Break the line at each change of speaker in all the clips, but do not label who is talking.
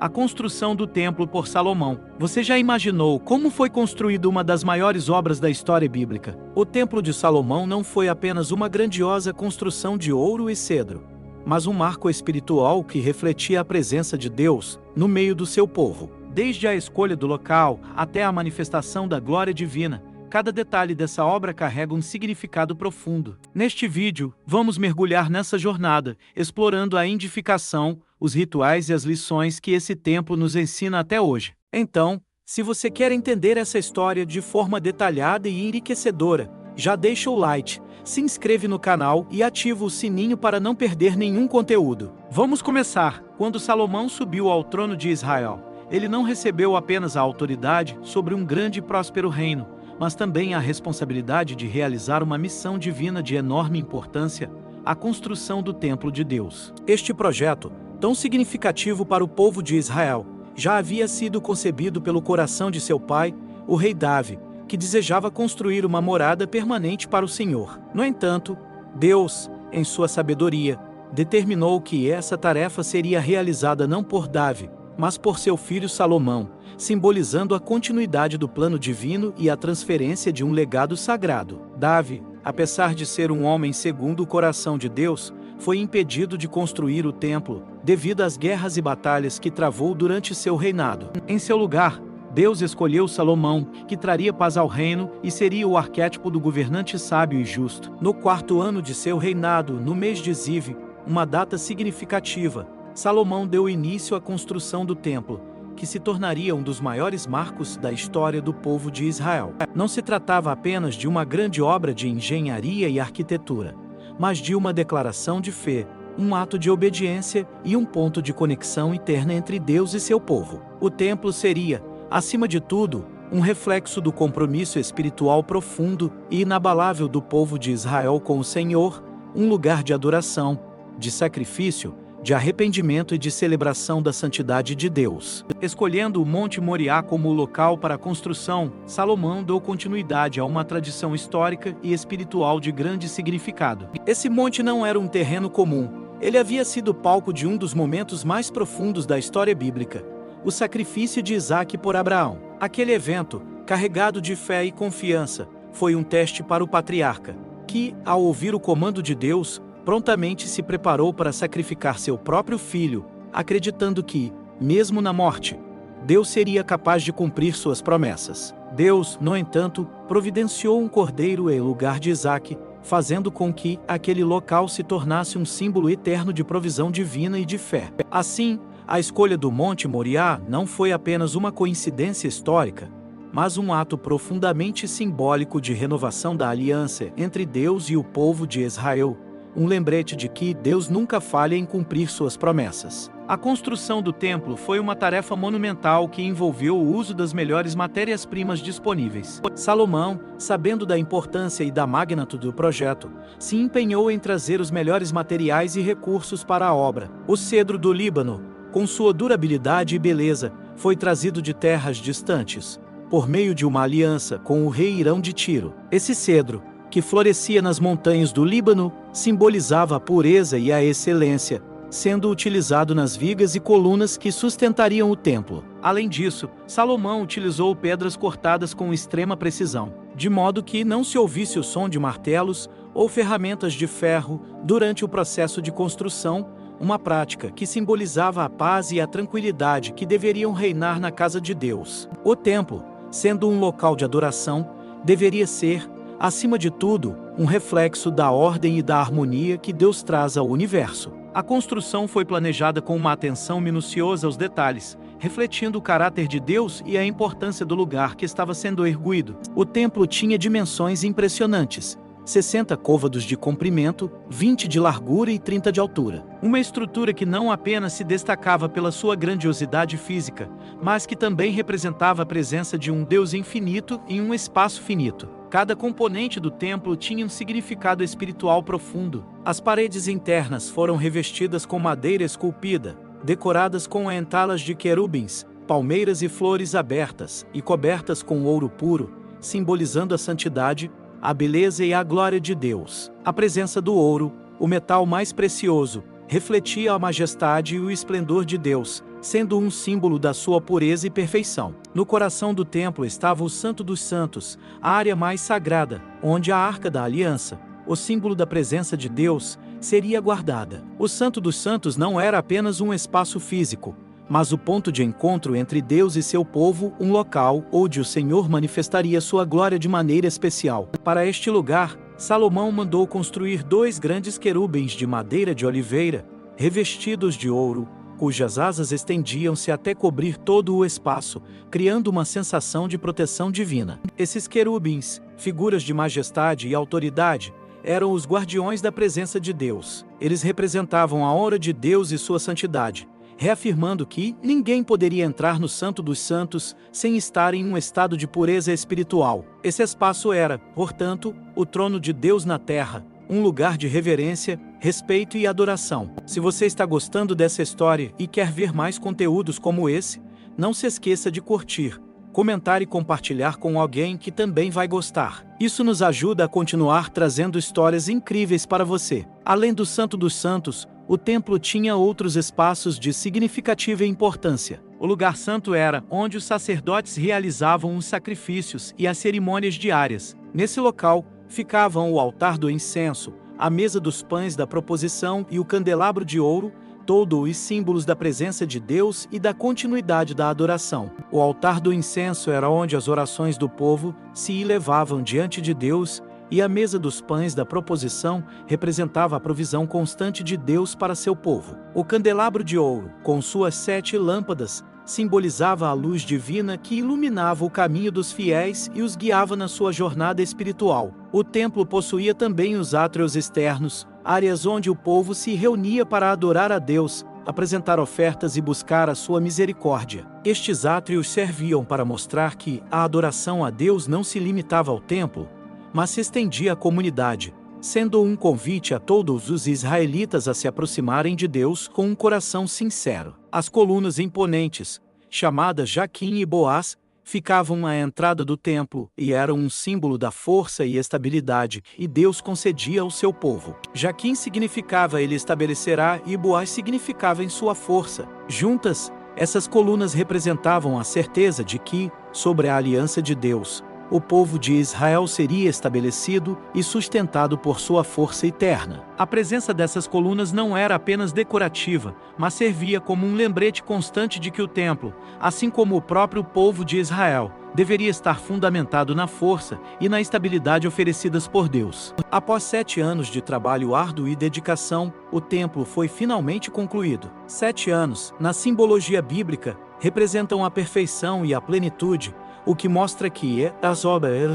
A construção do templo por Salomão. Você já imaginou como foi construída uma das maiores obras da história bíblica? O Templo de Salomão não foi apenas uma grandiosa construção de ouro e cedro, mas um marco espiritual que refletia a presença de Deus no meio do seu povo. Desde a escolha do local até a manifestação da glória divina, cada detalhe dessa obra carrega um significado profundo. Neste vídeo, vamos mergulhar nessa jornada, explorando a edificação, os rituais e as lições que esse templo nos ensina até hoje. Então, se você quer entender essa história de forma detalhada e enriquecedora, já deixa o like, se inscreve no canal e ativa o sininho para não perder nenhum conteúdo. Vamos começar. Quando Salomão subiu ao trono de Israel, ele não recebeu apenas a autoridade sobre um grande e próspero reino, mas também a responsabilidade de realizar uma missão divina de enorme importância, a construção do templo de Deus. Este projeto, tão significativo para o povo de Israel, já havia sido concebido pelo coração de seu pai, o rei Davi, que desejava construir uma morada permanente para o Senhor. No entanto, Deus, em sua sabedoria, determinou que essa tarefa seria realizada não por Davi, mas por seu filho Salomão, simbolizando a continuidade do plano divino e a transferência de um legado sagrado. Davi, apesar de ser um homem segundo o coração de Deus, foi impedido de construir o templo, devido às guerras e batalhas que travou durante seu reinado. Em seu lugar, Deus escolheu Salomão, que traria paz ao reino e seria o arquétipo do governante sábio e justo. No 4º ano de seu reinado, no mês de Ziv, uma data significativa, Salomão deu início à construção do templo, que se tornaria um dos maiores marcos da história do povo de Israel. Não se tratava apenas de uma grande obra de engenharia e arquitetura, mas de uma declaração de fé, um ato de obediência e um ponto de conexão eterna entre Deus e seu povo. O templo seria, acima de tudo, um reflexo do compromisso espiritual profundo e inabalável do povo de Israel com o Senhor, um lugar de adoração, de sacrifício, de arrependimento e de celebração da santidade de Deus. Escolhendo o Monte Moriá como o local para a construção, Salomão deu continuidade a uma tradição histórica e espiritual de grande significado. Esse monte não era um terreno comum, ele havia sido palco de um dos momentos mais profundos da história bíblica, o sacrifício de Isaque por Abraão. Aquele evento, carregado de fé e confiança, foi um teste para o patriarca, que, ao ouvir o comando de Deus, prontamente se preparou para sacrificar seu próprio filho, acreditando que, mesmo na morte, Deus seria capaz de cumprir suas promessas. Deus, no entanto, providenciou um cordeiro em lugar de Isaque, fazendo com que aquele local se tornasse um símbolo eterno de provisão divina e de fé. Assim, a escolha do Monte Moriá não foi apenas uma coincidência histórica, mas um ato profundamente simbólico de renovação da aliança entre Deus e o povo de Israel, um lembrete de que Deus nunca falha em cumprir suas promessas. A construção do templo foi uma tarefa monumental que envolveu o uso das melhores matérias-primas disponíveis. Salomão, sabendo da importância e da magnitude do projeto, se empenhou em trazer os melhores materiais e recursos para a obra. O cedro do Líbano, com sua durabilidade e beleza, foi trazido de terras distantes, por meio de uma aliança com o rei Irão de Tiro. Esse cedro, que florescia nas montanhas do Líbano, simbolizava a pureza e a excelência, sendo utilizado nas vigas e colunas que sustentariam o templo. Além disso, Salomão utilizou pedras cortadas com extrema precisão, de modo que não se ouvisse o som de martelos ou ferramentas de ferro durante o processo de construção, uma prática que simbolizava a paz e a tranquilidade que deveriam reinar na casa de Deus. O templo, sendo um local de adoração, deveria ser, acima de tudo, um reflexo da ordem e da harmonia que Deus traz ao universo. A construção foi planejada com uma atenção minuciosa aos detalhes, refletindo o caráter de Deus e a importância do lugar que estava sendo erguido. O templo tinha dimensões impressionantes, 60 côvados de comprimento, 20 de largura e 30 de altura. Uma estrutura que não apenas se destacava pela sua grandiosidade física, mas que também representava a presença de um Deus infinito em um espaço finito. Cada componente do templo tinha um significado espiritual profundo. As paredes internas foram revestidas com madeira esculpida, decoradas com entalas de querubins, palmeiras e flores abertas, e cobertas com ouro puro, simbolizando a santidade, a beleza e a glória de Deus. A presença do ouro, o metal mais precioso, refletia a majestade e o esplendor de Deus, sendo um símbolo da sua pureza e perfeição. No coração do templo estava o Santo dos Santos, a área mais sagrada, onde a Arca da Aliança, o símbolo da presença de Deus, seria guardada. O Santo dos Santos não era apenas um espaço físico, mas o ponto de encontro entre Deus e seu povo, um local onde o Senhor manifestaria sua glória de maneira especial. Para este lugar, Salomão mandou construir 2 grandes querubins de madeira de oliveira, revestidos de ouro, cujas asas estendiam-se até cobrir todo o espaço, criando uma sensação de proteção divina. Esses querubins, figuras de majestade e autoridade, eram os guardiões da presença de Deus. Eles representavam a honra de Deus e sua santidade, reafirmando que ninguém poderia entrar no Santo dos Santos sem estar em um estado de pureza espiritual. Esse espaço era, portanto, o trono de Deus na terra, um lugar de reverência, respeito e adoração. Se você está gostando dessa história e quer ver mais conteúdos como esse, não se esqueça de curtir, comentar e compartilhar com alguém que também vai gostar. Isso nos ajuda a continuar trazendo histórias incríveis para você. Além do Santo dos Santos, o templo tinha outros espaços de significativa importância. O lugar santo era onde os sacerdotes realizavam os sacrifícios e as cerimônias diárias. Nesse local, ficavam o altar do incenso, a mesa dos pães da proposição e o candelabro de ouro, todos os símbolos da presença de Deus e da continuidade da adoração. O altar do incenso era onde as orações do povo se elevavam diante de Deus, e a mesa dos pães da proposição representava a provisão constante de Deus para seu povo. O candelabro de ouro, com suas 7 lâmpadas, simbolizava a luz divina que iluminava o caminho dos fiéis e os guiava na sua jornada espiritual. O templo possuía também os átrios externos, áreas onde o povo se reunia para adorar a Deus, apresentar ofertas e buscar a sua misericórdia. Estes átrios serviam para mostrar que a adoração a Deus não se limitava ao templo, mas se estendia à comunidade, sendo um convite a todos os israelitas a se aproximarem de Deus com um coração sincero. As colunas imponentes, chamadas Jaquim e Boaz, ficavam à entrada do templo e eram um símbolo da força e estabilidade que Deus concedia ao seu povo. Jaquim significava ele estabelecerá e Boaz significava em sua força. Juntas, essas colunas representavam a certeza de que, sobre a aliança de Deus, o povo de Israel seria estabelecido e sustentado por sua força eterna. A presença dessas colunas não era apenas decorativa, mas servia como um lembrete constante de que o templo, assim como o próprio povo de Israel, deveria estar fundamentado na força e na estabilidade oferecidas por Deus. Após 7 anos de trabalho árduo e dedicação, o templo foi finalmente concluído. 7 anos, na simbologia bíblica, representam a perfeição e a plenitude, o que mostra que as obras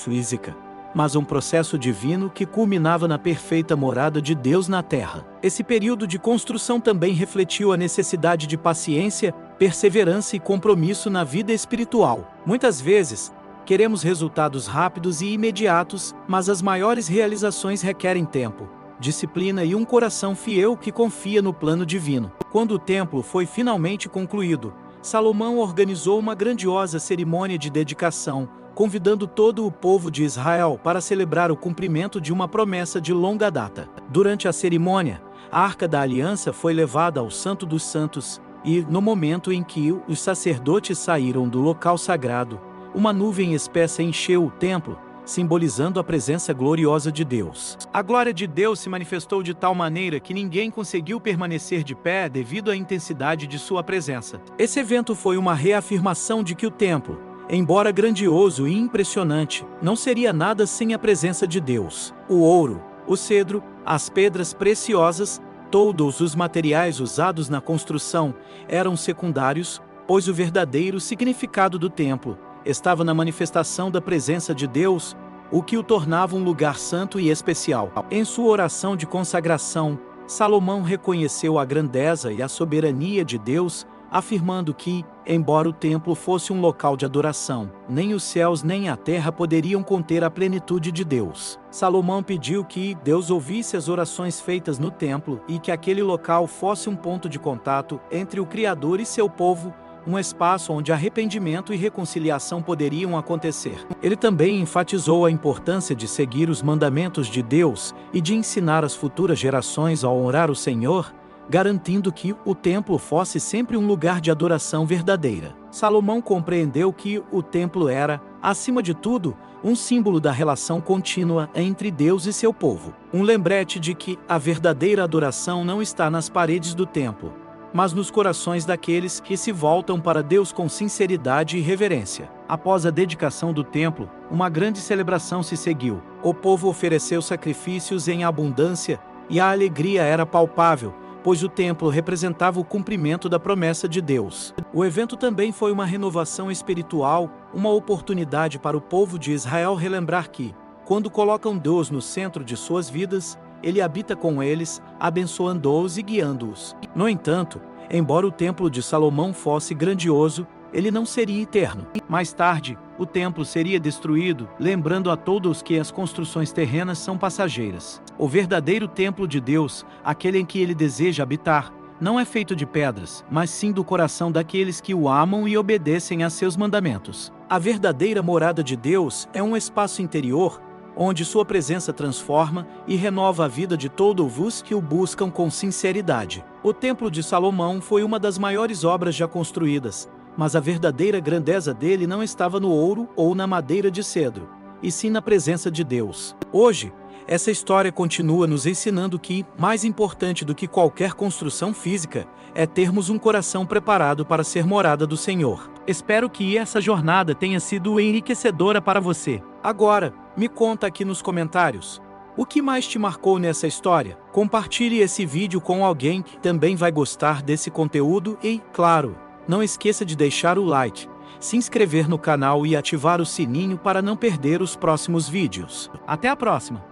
física, mas um processo divino que culminava na perfeita morada de Deus na terra. Esse período de construção também refletiu a necessidade de paciência, perseverança e compromisso na vida espiritual. Muitas vezes, queremos resultados rápidos e imediatos, mas as maiores realizações requerem tempo, disciplina e um coração fiel que confia no plano divino. Quando o templo foi finalmente concluído, Salomão organizou uma grandiosa cerimônia de dedicação, convidando todo o povo de Israel para celebrar o cumprimento de uma promessa de longa data. Durante a cerimônia, a Arca da Aliança foi levada ao Santo dos Santos e, no momento em que os sacerdotes saíram do local sagrado, uma nuvem espessa encheu o templo, simbolizando a presença gloriosa de Deus. A glória de Deus se manifestou de tal maneira que ninguém conseguiu permanecer de pé devido à intensidade de sua presença. Esse evento foi uma reafirmação de que o templo, embora grandioso e impressionante, não seria nada sem a presença de Deus. O ouro, o cedro, as pedras preciosas, todos os materiais usados na construção eram secundários, pois o verdadeiro significado do templo estava na manifestação da presença de Deus, o que o tornava um lugar santo e especial. Em sua oração de consagração, Salomão reconheceu a grandeza e a soberania de Deus, afirmando que, embora o templo fosse um local de adoração, nem os céus nem a terra poderiam conter a plenitude de Deus. Salomão pediu que Deus ouvisse as orações feitas no templo e que aquele local fosse um ponto de contato entre o Criador e seu povo, um espaço onde arrependimento e reconciliação poderiam acontecer. Ele também enfatizou a importância de seguir os mandamentos de Deus e de ensinar as futuras gerações a honrar o Senhor, garantindo que o templo fosse sempre um lugar de adoração verdadeira. Salomão compreendeu que o templo era, acima de tudo, um símbolo da relação contínua entre Deus e seu povo. Um lembrete de que a verdadeira adoração não está nas paredes do templo, mas nos corações daqueles que se voltam para Deus com sinceridade e reverência. Após a dedicação do templo, uma grande celebração se seguiu. O povo ofereceu sacrifícios em abundância e a alegria era palpável, pois o templo representava o cumprimento da promessa de Deus. O evento também foi uma renovação espiritual, uma oportunidade para o povo de Israel relembrar que, quando colocam Deus no centro de suas vidas, Ele habita com eles, abençoando-os e guiando-os. No entanto, embora o templo de Salomão fosse grandioso, ele não seria eterno. Mais tarde, o templo seria destruído, lembrando a todos que as construções terrenas são passageiras. O verdadeiro templo de Deus, aquele em que Ele deseja habitar, não é feito de pedras, mas sim do coração daqueles que o amam e obedecem a seus mandamentos. A verdadeira morada de Deus é um espaço interior, onde sua presença transforma e renova a vida de todos que o buscam com sinceridade. O Templo de Salomão foi uma das maiores obras já construídas, mas a verdadeira grandeza dele não estava no ouro ou na madeira de cedro, e sim na presença de Deus. Hoje, essa história continua nos ensinando que, mais importante do que qualquer construção física, é termos um coração preparado para ser morada do Senhor. Espero que essa jornada tenha sido enriquecedora para você. Agora, me conta aqui nos comentários. O que mais te marcou nessa história? Compartilhe esse vídeo com alguém que também vai gostar desse conteúdo e, claro, não esqueça de deixar o like, se inscrever no canal e ativar o sininho para não perder os próximos vídeos. Até a próxima!